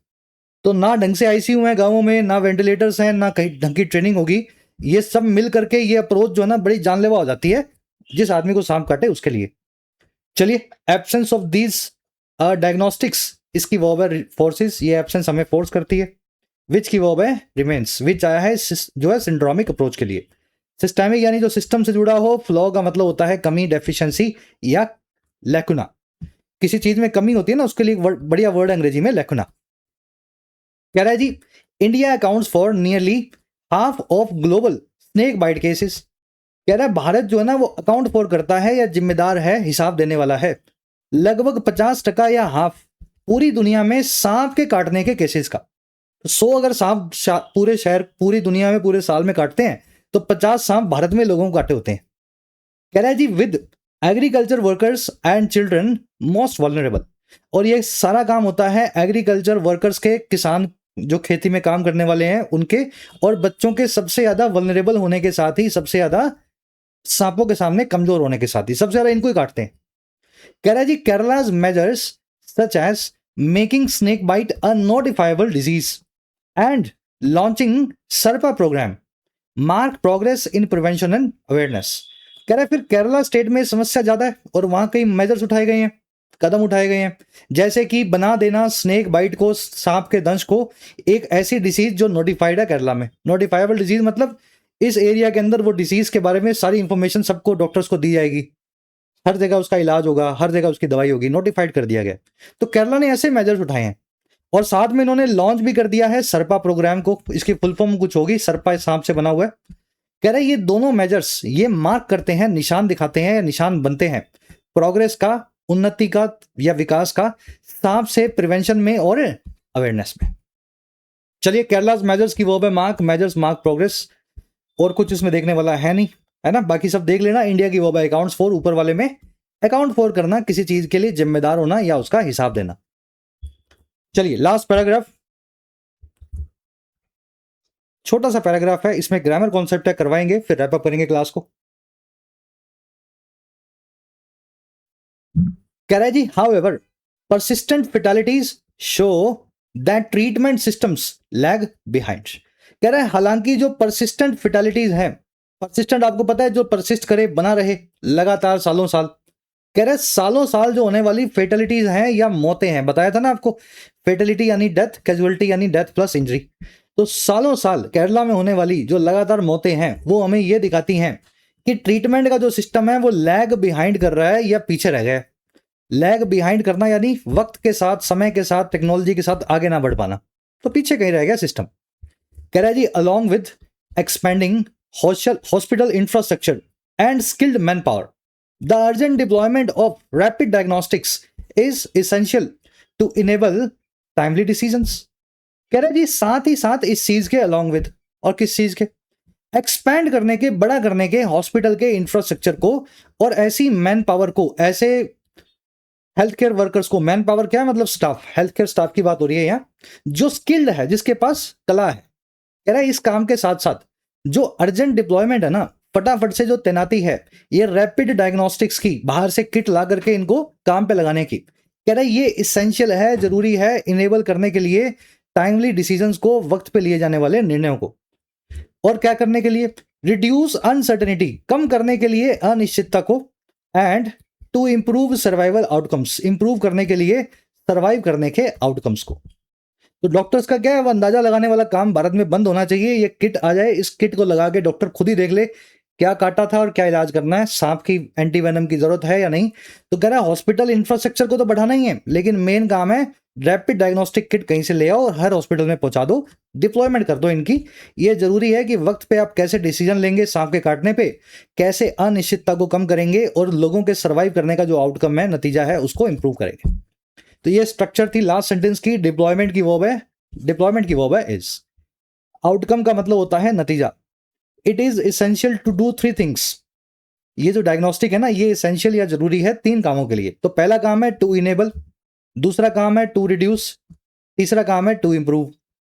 तो ना ढंग से ICU है गांवों में, ना वेंटिलेटर्स हैं, ना कहीं ढंग की ट्रेनिंग होगी, ये सब मिल करके ये अप्रोच जो है ना बड़ी जानलेवा हो जाती है जिस आदमी को सांप काटे उसके लिए। चलिए, एब्सेंस ऑफ दीज डायग्नोस्टिक्स, इसकी वर्ब है फोर्सेस, ये एब्सेंस हमें फोर्स करती है। विच की वर्ब है रिमेन्स, विच आया है जो है सिंड्रोमिक अप्रोच के लिए। सिस्टमिक यानी जो सिस्टम से जुड़ा हो, फ्लॉ का मतलब होता है कमी, डेफिशिएंसी या लैकुना, किसी चीज में कमी होती है ना, उसके लिए बढ़िया वर्ड अंग्रेजी में लैकुना। कह रहा है जी India accounts for nearly half of global snake bite cases. कह रहा है भारत जो है ना वो अकाउंट फॉर करता है या जिम्मेदार है, हिसाब देने वाला है, लगभग 50% या हाफ पूरी दुनिया में सांप के काटने के केसेस का। 100 अगर सांप पूरे शहर, पूरी दुनिया में पूरे साल में काटते हैं तो 50 सांप भारत में लोगों को काटे होते हैं। कह रहा है जी with agriculture workers and children most vulnerable, और ये सारा काम होता है एग्रीकल्चर वर्कर्स के, किसान जो खेती में काम करने वाले हैं उनके, और बच्चों के सबसे ज्यादा वल्नरेबल होने के साथ ही, सबसे ज्यादा सांपों के सामने कमजोर होने के साथ ही सबसे ज्यादा इनको ही काटते हैं। कह रहा है जी Kerala's measures such as making snake bite a notifiable disease and launching Sarpa programme mark progress in prevention and awareness. कह रहा है फिर केरला स्टेट में समस्या ज्यादा है और वहां कई मेजर्स उठाए गए हैं, कदम उठाए गए हैं, जैसे कि बना देना स्नेक बाइट को, सांप के दंश को, एक ऐसी डिसीज जो नोटिफाइड है केरला में। नोटिफाइबल डिजीज मतलब इस एरिया के अंदर वो डिसीज के बारे में सारी इंफॉर्मेशन सबको, डॉक्टर्स को दी जाएगी, हर जगह उसका इलाज होगा, हर जगह उसकी दवाई होगी, नोटिफाइड कर दिया गया। तो केरला ने ऐसे मेजर्स उठाए हैं, और साथ में इन्होंने लॉन्च भी कर दिया है सर्पा प्रोग्राम को, इसकी फुल फॉर्म कुछ होगी, सर्पा सांप से बना हुआ है। कह रहे ये दोनों मेजर्स ये मार्क करते हैं, निशान दिखाते हैं या निशान बनते हैं प्रोग्रेस का, उन्नति का या विकास का, सांप से प्रिवेंशन में और अवेयरनेस में। चलिए, केरला मेजर्स की वो है मार्क, मेजर्स मार्क प्रोग्रेस, और कुछ इसमें देखने वाला है नहीं, है ना, बाकी सब देख लेना। इंडिया की वो है अकाउंट्स फॉर, ऊपर वाले में अकाउंट फॉर करना, किसी चीज के लिए जिम्मेदार होना या उसका हिसाब देना। चलिए लास्ट पैराग्राफ, छोटा सा पैराग्राफ है, इसमें ग्रामर कॉन्सेप्ट है, करवाएंगे फिर रैप अप करेंगे क्लास को। कह रहा है जी however persistent fatalities show that treatment systems lag behind. कह रहा है हालांकि जो परसिस्टेंट फेटालिटीज है, परसिस्टेंट आपको पता है जो परसिस्ट करे, बना रहे लगातार सालों साल। कह रहे सालों साल जो होने वाली फेटलिटीज हैं या मौतें हैं, बताया था ना आपको, फेटलिटी यानी डेथ, कैजुअलिटी यानी डेथ प्लस इंजरी। तो सालों साल केरला में होने वाली जो लगातार मौतें हैं वो हमें ये दिखाती हैं कि ट्रीटमेंट का जो सिस्टम है वो लैग बिहाइंड कर रहा है या पीछे रह गया है। लैग बिहाइंड करना यानी वक्त के साथ, समय के साथ, टेक्नोलॉजी के साथ आगे ना बढ़ पाना, तो पीछे कहीं रह गया सिस्टम। कह रहा है जी along with expanding hospital infrastructure and skilled man power, the urgent deployment of rapid diagnostics is essential to enable timely decisions। कह रहे जी साथ ही साथ इस चीज के along with, और किस चीज के, एक्सपैंड करने के, बड़ा करने के हॉस्पिटल के इंफ्रास्ट्रक्चर को और ऐसी मैन पावर को, ऐसे हेल्थ केयर वर्कर्स को, मैन पावर क्या है मतलब स्टाफ, हेल्थ केयर स्टाफ की बात हो रही है यहाँ, जो स्किल्ड है, जिसके पास कला है। कह रहा है इस काम के साथ साथ जो अर्जेंट डिप्लॉयमेंट है ना, फटाफट से जो तैनाती है, ये रैपिड डायग्नोस्टिक्स की, बाहर से किट ला करके इनको काम पे लगाने की, कह रहा है ये इसेंशियल है, जरूरी है इनेबल करने के लिए टाइमली डिसीजंस को, वक्त पे लिए जाने वाले निर्णयों को। और क्या करने के लिए? रिड्यूस अनसर्टेनिटी, कम करने के लिए अनिश्चितता को, and to improve survival outcomes, improve करने के लिए सर्वाइव करने के आउटकम्स को। तो डॉक्टर्स का क्या है, वो अंदाजा लगाने वाला काम भारत में बंद होना चाहिए। ये किट आ जाए, इस किट को लगा के डॉक्टर खुद ही देख ले क्या काटा था और क्या इलाज करना है, सांप की एंटीवेनम की जरूरत है या नहीं। तो कह रहा है हॉस्पिटल इंफ्रास्ट्रक्चर को तो बढ़ाना ही है, लेकिन मेन काम है रैपिड डायग्नोस्टिक किट कहीं से ले आओ और हर हॉस्पिटल में पहुंचा दो, डिप्लॉयमेंट कर दो इनकी। ये जरूरी है कि वक्त पे आप कैसे डिसीजन लेंगे सांप के काटने पे, कैसे अनिश्चितता को कम करेंगे और लोगों के सर्वाइव करने का जो आउटकम है, नतीजा है, उसको इंप्रूव करेंगे। तो ये स्ट्रक्चर थी लास्ट सेंटेंस की। डिप्लॉयमेंट की वर्ब है, डिप्लॉयमेंट की वर्ब है इज। आउटकम का मतलब होता है नतीजा। It is essential to do 3 things. ये जो डायग्नोस्टिक है ना, ये एसेंशियल या जरूरी है 3 कामों के लिए। तो पहला काम है टू इनेबल, दूसरा काम है टू रिड्यूस, तीसरा काम है टू इंप्रूव।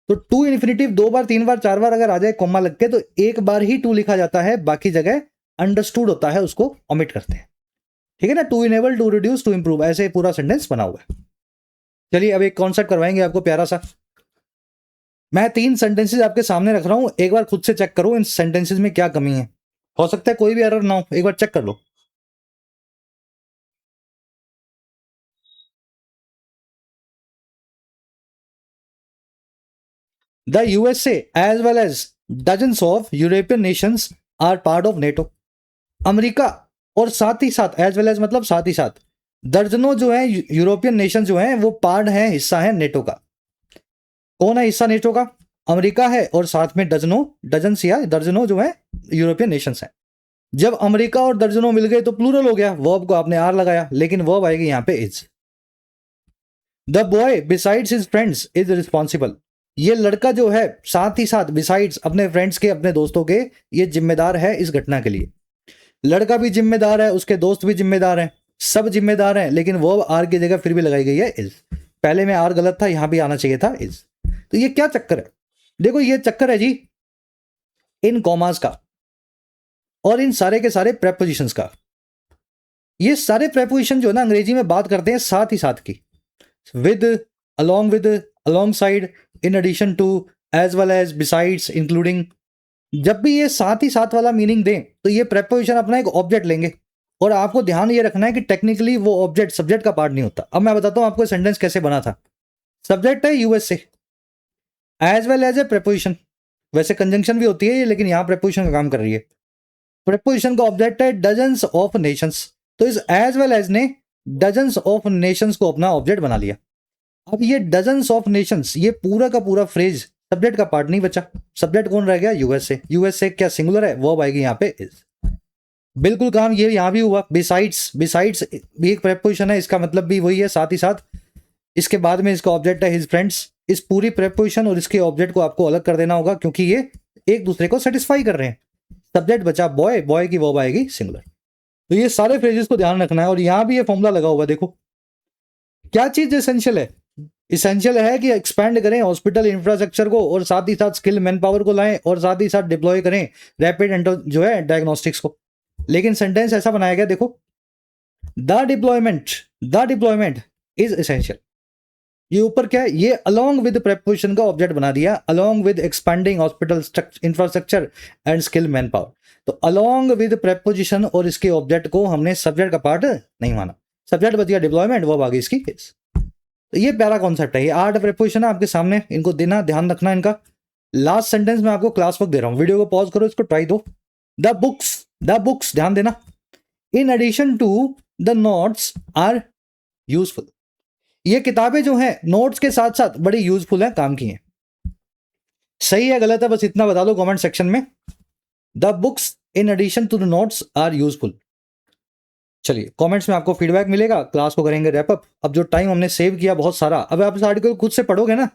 तो टू इन्फिनेटिव 2 बार 3 बार 4 बार अगर आ जाए कोमा लग के, तो एक बार ही टू लिखा जाता है, बाकी जगह अंडरस्टूड होता है, उसको ओमिट करते हैं। ठीक है ना, to enable, to reduce, to improve, ऐसे पूरा सेंटेंस बना हुआ है। चलिए अब एक कॉन्सेप्ट करवाएंगे आपको प्यारा सा। मैं 3 सेंटेंसेस आपके सामने रख रहा हूं, एक बार खुद से चेक करो इन सेंटेंसेस में क्या कमी है। हो सकता है कोई भी एरर ना हो, एक बार चेक कर लो। The USA as well as dozens of European nations are part of NATO. America और साथ ही साथ, एज वेल एज मतलब साथ ही साथ, दर्जनों जो है यूरोपियन नेशन जो हैं वो पार्ट है, हिस्सा है नेटो का। कौन है हिस्सा नेटो का? अमेरिका है, और साथ में डजनों, डजन्स या दर्जनों जो है यूरोपियन नेशंस हैं। जब अमेरिका और दर्जनों मिल गए तो प्लूरल हो गया, वर्ब को आपने आर लगाया, लेकिन वर्ब आएगी यहां पे is. The boy besides his friends is responsible. ये लड़का जो है साथ ही साथ, बिसाइड्स अपने फ्रेंड्स के, अपने दोस्तों के, ये जिम्मेदार है इस घटना के लिए। लड़का भी जिम्मेदार है, उसके दोस्त भी जिम्मेदार हैं, सब जिम्मेदार हैं, लेकिन वर्ब आर की जगह फिर भी लगाई गई है इज। पहले में आर गलत था, यहां भी आना चाहिए था इज। तो ये क्या चक्कर है? देखो ये चक्कर है जी इन कॉमास का और इन सारे के सारे प्रेपोजिशंस का। ये सारे प्रेपोजिशन जो है ना, अंग्रेजी में बात करते हैं साथ ही साथ की, with, along with, alongside, in addition to, as well as, besides, including. जब भी ये साथ ही साथ वाला मीनिंग दें तो ये प्रेपोजिशन अपना एक ऑब्जेक्ट लेंगे, और आपको ध्यान ये रखना है कि टेक्निकली वो ऑब्जेक्ट सब्जेक्ट का पार्ट नहीं होता। अब मैं बताता हूं आपको सेंटेंस कैसे बना था। सब्जेक्ट है USA, as well as a preposition, वैसे कंजंक्शन भी होती है ये, लेकिन यहां प्रेपोजिशन का काम कर रही है। प्रेपोजिशन का ऑब्जेक्ट है डजन्स ऑफ नेशंस, तो इस एज वेल एज ने डजन्स ऑफ नेशंस को अपना ऑब्जेक्ट बना लिया। अब ये डजन्स ऑफ नेशंस, ये पूरा का पूरा फ्रेज सब्जेक्ट का पार्ट नहीं बचा। सब्जेक्ट कौन रह गया? यूएसए। यूएसए क्या सिंगुलर है? वर्ब आएगी यहाँ पे इज। बिल्कुल काम ये यहां भी हुआ। बिसाइड्स, बिसाइड्स भी एक प्रेपोजिशन है, इसका मतलब भी वही है, साथ ही साथ। इसके बाद में इसका ऑब्जेक्ट है हिज फ्रेंड्स। इस पूरी प्रेपोजिशन और इसके ऑब्जेक्ट को आपको अलग कर देना होगा, क्योंकि ये एक दूसरे को सेटिस्फाई कर रहे हैं। सब्जेक्ट बचा बॉय, बॉय की वर्ब आएगी सिंगुलर। तो ये सारे फ्रेजेस को ध्यान रखना है, और यहां भी ये फॉर्मूला लगा हुआ है। देखो क्या चीज एसेंशियल है? इसेंशियल है कि एक्सपैंड करें हॉस्पिटल इंफ्रास्ट्रक्चर को, और साथ ही साथ स्किल मैन पावर को लाएं, और साथ ही साथ डिप्लॉय करें रैपिड जो है डायग्नोस्टिक्स को। लेकिन सेंटेंस ऐसा बनाया गया, देखो, द डिप्लॉयमेंट इज एसेंशियल। ये ऊपर क्या है? ये अलोंग विद प्रेपोजिशन का ऑब्जेक्ट बना दिया, along with expanding hospital infrastructure and skill man power. तो अलोंग विद प्रेपोजिशन और इसके ऑब्जेक्ट को हमने सब्जेक्ट का पार्ट नहीं माना। सब्जेक्ट बच गया डिप्लॉयमेंट, वो आगे इसकी केस। तो ये प्यारा कॉन्सेप्ट है, ये 8 प्रेपोजिशन है आपके सामने, इनको देना, ध्यान रखना इनका। लास्ट सेंटेंस में आपको क्लास वर्क दे रहा हूं, वीडियो को पॉज करो, इसको ट्राई दो। द बुक्स ध्यान देना, in addition to the notes are useful. ये किताबें जो हैं नोट्स के साथ साथ बड़ी यूजफुल हैं, काम की हैं। सही है गलत है बस इतना बता दो कमेंट सेक्शन में। The books in addition to the notes are useful. चलिए कमेंट्स में आपको फीडबैक मिलेगा, क्लास को करेंगे रैप अप। अब जो टाइम हमने सेव किया बहुत सारा, अब आप इस आर्टिकल खुद से पढ़ोगे ना,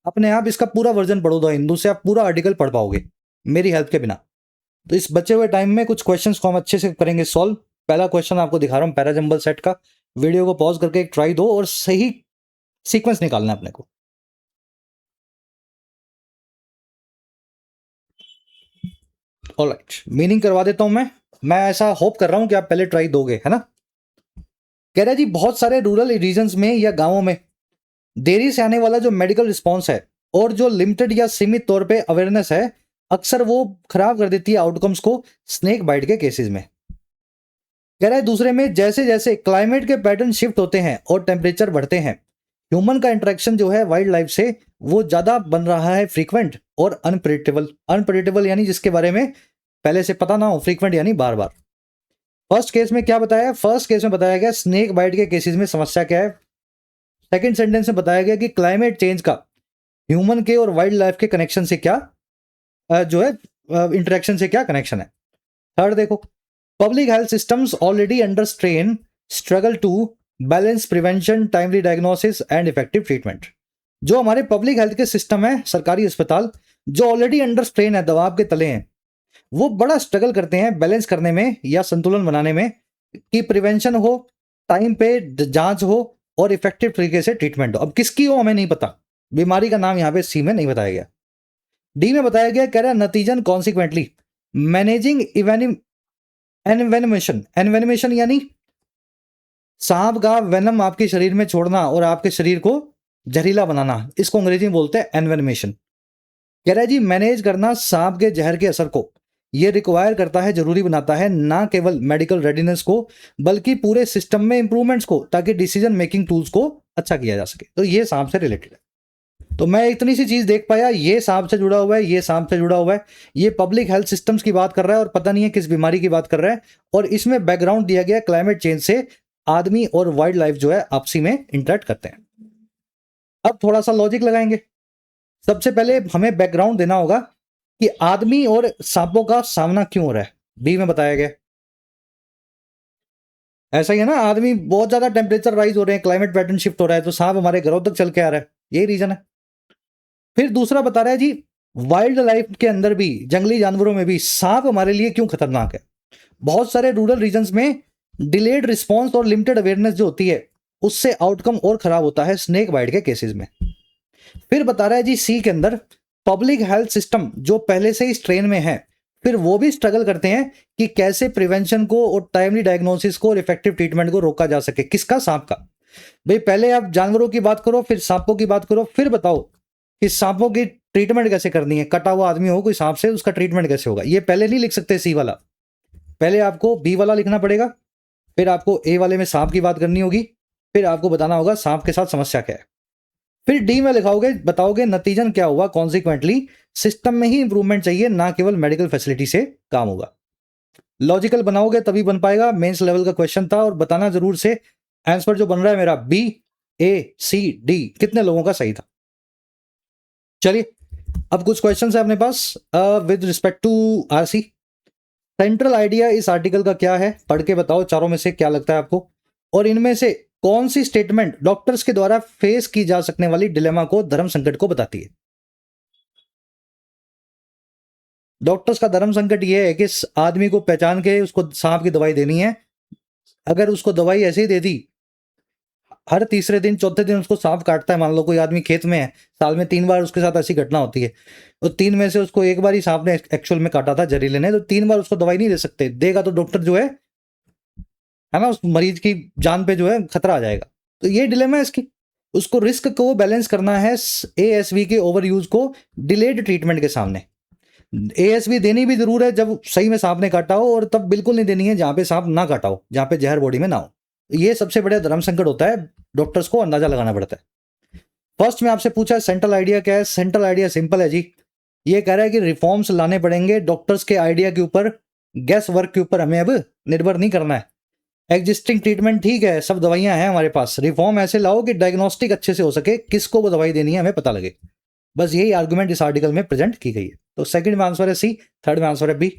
अपने आप इसका पूरा वर्जन पढ़ो, द हिंदू से आप पूरा आर्टिकल पढ़ पाओगे मेरी हेल्प के बिना। तो इस बचे हुए टाइम में कुछ क्वेश्चंस को हम अच्छे से करेंगे सॉल्व। पहला क्वेश्चन आपको दिखा रहा हूं पैराजंबल सेट का। वीडियो को पॉज करके एक ट्राई दो और सही सीक्वेंस निकालना है अपने को। ऑलराइट, मीनिंग करवा देता हूं मैं ऐसा होप कर रहा हूं कि आप पहले ट्राई दोगे, है ना। कह रहा है जी, बहुत सारे रूरल रीजन्स में या गांवों में देरी से आने वाला जो मेडिकल रिस्पॉन्स है और जो लिमिटेड या सीमित तौर पे अवेयरनेस है, अक्सर वो खराब कर देती है आउटकम्स को स्नेक बाइट के केसेस में। कह रहा है दूसरे में जैसे जैसे क्लाइमेट के पैटर्न शिफ्ट होते हैं और टेम्परेचर बढ़ते हैं, ह्यूमन का इंटरेक्शन जो है वाइल्ड लाइफ से वो ज्यादा बन रहा है फ्रीक्वेंट और अनप्रिडिक्टेबल। अनप्रिडिक्टेबल यानी जिसके बारे में पहले से पता ना हो, फ्रीक्वेंट यानी बार बार। फर्स्ट केस में क्या बताया? फर्स्ट केस में बताया गया स्नेक बाइट के केसेस में समस्या क्या है। सेकंड सेंटेंस में बताया गया कि क्लाइमेट चेंज का ह्यूमन के और वाइल्ड लाइफ के कनेक्शन से क्या जो है इंटरेक्शन से क्या कनेक्शन है। थर्ड देखो, public health systems already under strain struggle to balance prevention, timely diagnosis and effective treatment. जो हमारे पब्लिक हेल्थ के सिस्टम है, सरकारी अस्पताल जो ऑलरेडी अंडर स्ट्रेन है, दबाव के तले हैं, वो बड़ा स्ट्रगल करते हैं बैलेंस करने में या संतुलन बनाने में कि प्रिवेंशन हो, टाइम पे जांच हो और इफेक्टिव तरीके से ट्रीटमेंट हो। अब किसकी हो हमें नहीं पता, बीमारी का नाम यहाँ पे सी में नहीं बताया गया। डी में बताया गया, कह रहा है नतीजन कॉन्सिक्वेंटली मैनेजिंग एनवेनमेशन। एनवेनमेशन यानी सांप का वेनम आपके शरीर में छोड़ना और आपके शरीर को जहरीला बनाना, इसको अंग्रेजी में बोलते हैं एनवेनमेशन। कह रहा है जी, मैनेज करना सांप के जहर के असर को ये रिक्वायर करता है, जरूरी बनाता है ना केवल मेडिकल रेडीनेस को बल्कि पूरे सिस्टम में इंप्रूवमेंट्स को, ताकि डिसीजन मेकिंग टूल्स को अच्छा किया जा सके। तो ये सांप से रिलेटेड है। तो मैं इतनी सी चीज देख पाया, ये सांप से जुड़ा हुआ है, ये सांप से जुड़ा हुआ है, ये पब्लिक हेल्थ सिस्टम्स की बात कर रहा है और पता नहीं है किस बीमारी की बात कर रहा है। और इसमें बैकग्राउंड दिया गया क्लाइमेट चेंज से आदमी और वाइल्ड लाइफ जो है आपसी में इंटरेक्ट करते हैं। अब थोड़ा सा लॉजिक लगाएंगे। सबसे पहले हमें बैकग्राउंड देना होगा कि आदमी और सांपों का सामना क्यों हो रहा है। बी में बताया गया ऐसा ही है ना, आदमी बहुत ज्यादा टेम्परेचर राइज हो रहे हैं, क्लाइमेट पैटर्न शिफ्ट हो रहा है, तो सांप हमारे घरों तक चल के आ रहा है, यही रीजन है। फिर दूसरा बता रहा है जी, वाइल्ड लाइफ के अंदर भी, जंगली जानवरों में भी सांप हमारे लिए क्यों खतरनाक है। बहुत सारे रूरल रीजन्स में डिलेड रिस्पॉन्स और लिमिटेड अवेयरनेस जो होती है, उससे आउटकम और खराब होता है स्नेक बाइट के केसेस में। फिर बता रहा है जी, सी के अंदर पब्लिक हेल्थ सिस्टम जो पहले से ही स्ट्रेन में है, फिर वो भी स्ट्रगल करते हैं कि कैसे प्रिवेंशन को और टाइमली डायग्नोसिस को और इफेक्टिव ट्रीटमेंट को रोका जा सके। किसका? सांप का। भाई पहले आप जानवरों की बात करो, फिर सांपों की बात करो, फिर बताओ कि सांपों की ट्रीटमेंट कैसे करनी है। कटा हुआ आदमी हो कोई सांप से, उसका ट्रीटमेंट कैसे होगा। ये पहले नहीं लिख सकते सी वाला, पहले आपको बी वाला लिखना पड़ेगा, फिर आपको ए वाले में सांप की बात करनी होगी, फिर आपको बताना होगा सांप के साथ समस्या क्या है, फिर डी में लिखाओगे, बताओगे नतीजन क्या हुआ। कॉन्सिक्वेंटली सिस्टम में ही इंप्रूवमेंट चाहिए, ना केवल मेडिकल फैसिलिटी से काम होगा। लॉजिकल बनाओगे तभी बन पाएगा। मेंस लेवल का क्वेश्चन था और बताना जरूर से आंसर जो बन रहा है मेरा बी, ए, सी, डी कितने लोगों का सही था। चलिए अब कुछ क्वेश्चन है अपने पास with respect to RC. Central idea इस आर्टिकल का क्या है, पढ़ के बताओ चारों में से क्या लगता है आपको, और इनमें से कौन सी स्टेटमेंट डॉक्टर्स के द्वारा फेस की जा सकने वाली डिलेमा को, धर्म संकट को बताती है। डॉक्टर्स का धर्म संकट यह है कि इस आदमी को पहचान के उसको सांप की दवाई देनी है। अगर उसको दवाई ऐसे ही दे दी, हर तीसरे दिन चौथे दिन उसको सांप काटता है, मान लो कोई आदमी खेत में है, साल में 3 बार उसके साथ ऐसी घटना होती है, तो 3 में से उसको एक बार ही सांप ने एक्चुअल में काटा था जहरीले ने, तो 3 बार उसको दवाई नहीं दे सकते। देगा तो डॉक्टर जो है ना, उस मरीज की जान पे जो है खतरा आ जाएगा। तो ये डिलेमा है इसकी। उसको रिस्क को बैलेंस करना है एएसवी के ओवर यूज को डिलेड ट्रीटमेंट के सामने। एएसवी देनी भी जरूर है जब सही में सांप ने काटा हो, और तब बिल्कुल नहीं देनी है जहां पे सांप ना काटा हो, जहां पे जहर बॉडी में ना हो। ये सबसे बड़ा धर्म संकट होता है, डॉक्टर्स को अंदाजा लगाना पड़ता है। फर्स्ट में आपसे पूछा सेंट्रल आइडिया क्या है। सेंट्रल आइडिया सिंपल है जी, ये कह रहा है कि रिफॉर्म्स लाने पड़ेंगे डॉक्टर्स के आइडिया के ऊपर, गैस वर्क के ऊपर हमें अब निर्भर नहीं करना है। एग्जिस्टिंग ट्रीटमेंट ठीक है, सब दवाइयां हैं हमारे पास, रिफॉर्म ऐसे लाओ कि डायग्नोस्टिक अच्छे से हो सके, किसको वो दवाई देनी है हमें पता लगे। बस यही आर्गुमेंट इस आर्टिकल में प्रेजेंट की गई है। तो सेकंड में आंसर है सी, थर्ड में आंसर है बी।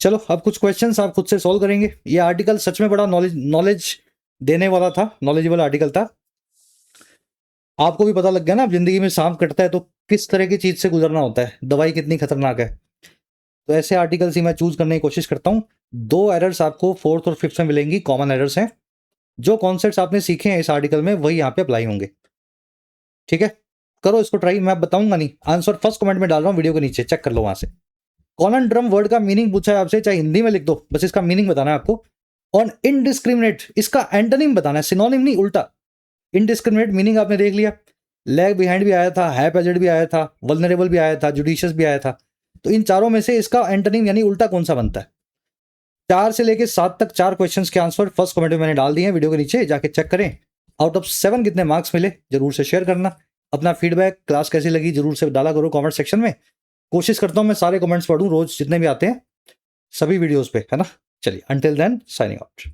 चलो अब कुछ क्वेश्चंस आप खुद से सॉल्व करेंगे। ये आर्टिकल सच में बड़ा नॉलेज देने वाला था, नॉलेजेबल आर्टिकल था। आपको भी पता लग गया ना, अब जिंदगी में सांप कटता है तो किस तरह की चीज से गुजरना होता है, दवाई कितनी खतरनाक है। तो ऐसे आर्टिकल्स ही मैं चूज करने की कोशिश करता हूँ। 2 एरर्स आपको 4th और 5th में मिलेंगी, कॉमन एरर्स हैं। जो कॉन्सेप्ट्स आपने सीखे हैं इस आर्टिकल में वही यहाँ पे अप्लाई होंगे। ठीक है, करो इसको ट्राई, मैं बताऊंगा नहीं, आंसर फर्स्ट कमेंट में डाल रहा हूँ वीडियो के नीचे, चेक कर लो वहां से। कॉनंड्रम वर्ड का मीनिंग पूछा है आपसे, चाहे हिंदी में लिख दो, बस इसका मीनिंग बताना है आपको। ऑन इनडिस्क्रिमिनेट, इसका एंटोनिम बताना है, सिनोनिम नहीं, उल्टा। इनडिस्क्रिमिनेट मीनिंग आपने देख लिया, लैग बिहाइंड भी आया था, हैप एजेड भी आया था, वल्नरेबल भी आया था, जुडिशियस भी आया था। तो इन चारों में से इसका एंटोनिम यानी उल्टा कौन सा बनता है? 4 से लेके 7 तक 4 क्वेश्चंस के आंसर फर्स्ट कमेंट में मैंने डाल दिए हैं, वीडियो के नीचे जाके चेक करें। आउट ऑफ 7 कितने मार्क्स मिले जरूर से शेयर करना। अपना फीडबैक, क्लास कैसी लगी जरूर से डाला करो कमेंट सेक्शन में। कोशिश करता हूं मैं सारे कमेंट्स पढ़ूं रोज जितने भी आते हैं, सभी वीडियोस पे, है ना। चलिए, अंटिल देन साइनिंग आउट।